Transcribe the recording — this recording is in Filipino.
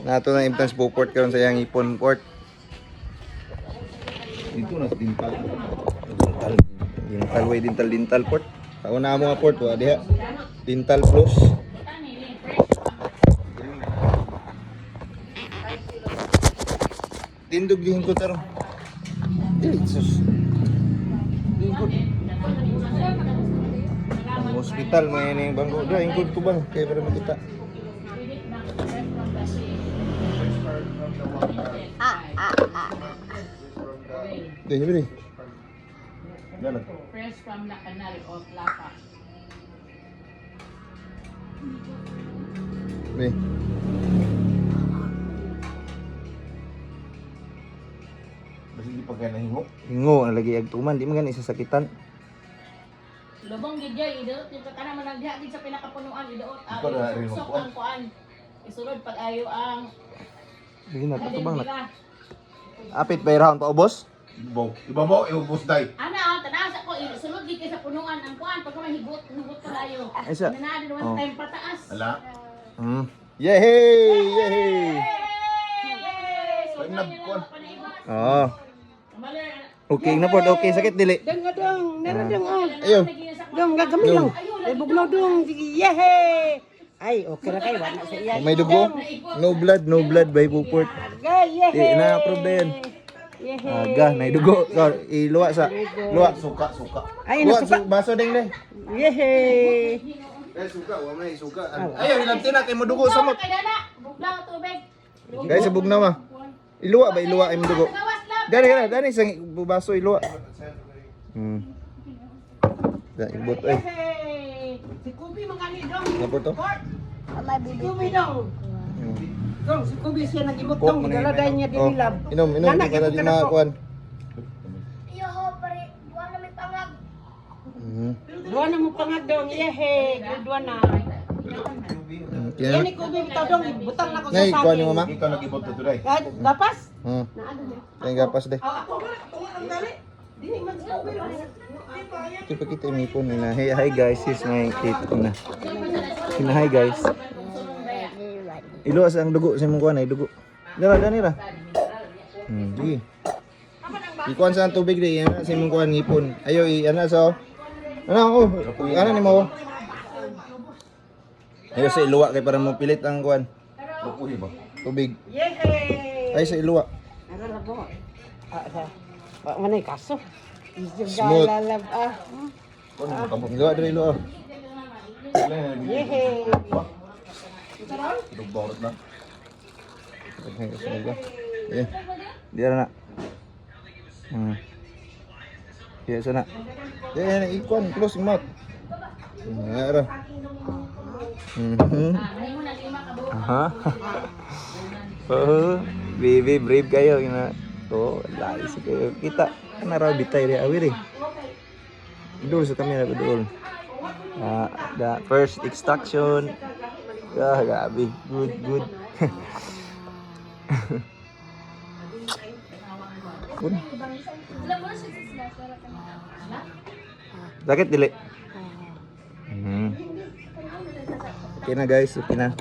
Nato na implants port karon sa yang ipon port. Dito na sa dental. Dental port. Kauna mo nga port wa diha. Dental plus. Tindog din ko tarong. Jesus. Lingkod. Ang hospital may ning bangko da ingkod ko bang kay para makita. Deh, beri. Dalam. Fresh from the canal of Lapa. Nih. Basta di pagka nahingo. Hingo na lagi agtuman, di man gani sasakitan. Lubong gid jay idot yung kana man nagdiha gid sa pinakapunuan idot. Ikaw na rin Sok ang kuan. Isulod pag ayo ang Dili na patubang na. Apit bayraon pa ubos. Ibabaw, iubos day. Ana tanaw sa ko isulod gid kay sa punuan ang kuan pag mahigot pa ayo. Ay sa. Nanadi one time pataas. Ala. Yehey! Yehey! Nagkuan. Oh. Okay na po, okay sakit dili. Dong dong, naradong oh. Ayo. Dong gagamilaw. Ay bugnaw dong, yehe. Ay, okay na kayo, wala sa iya. May dugo? No blood by puport. Yehe. Na-approve na yun. Yehe. Aga, may dugo. So, iluwa sa luwa. Suka. Ay, Luwa, nasuka. baso ding deh. Yehe. Suka, wa may suka. Ayaw, ilang kay mo dugo sa mot. Kay dala, buglaw tubig. Guys, sabog na ma. Iluwa ba iluwa ay mo dugo? Dani sa baso iluwa. Da ibot ay. Yehe. Si Kubi mangani dong. Napor to? Si Kubi dong. Dong, si Kubi siya nag-ibot Kok dong, man dala ini. niya dinilab. Inom Nanak, para ibot di ka na po. makakuan. Duwa na mo pangag dong, yehe. Duwa na. Kaya Yan ni Kubi bitaw dong, butang na ko sa ngay kuan saging. mo ma. Ikaw nag-ibot to today. Gapas? Kaya gapas deh. Ako ang dali. Dili man si Kubi lang. Kita kita imipon na. Hey, hi guys, here's my kit na. Hi guys. Ilo sa ang dugo sa mong kuan ay dugo. Dani ra. Di. Ikuan sa ang tubig di yan sa mong kuan ngipon. Ayo ana so. Ano ano ni mo? Ayo sa iluwa kay para mo pilit ang kuan. Lupuhi ba? Tubig. Yehe. Ay sa iluwa. Ano lang po? Manay kaso. Smooth. Lalab Iluwa diri iluwa. Yehe. Dugbawat na. Okay, so yeah. Dia na. Ya sana. Ya ikuan close mouth. Ya. Aha. Oh, baby brave kayo ina. To, lalis kayo. Kita kan raw bitay ri awiri. Idol sa kamera idol. The first extraction. Gabi. Good. Good. Sakit dili. Okay na guys, okay na.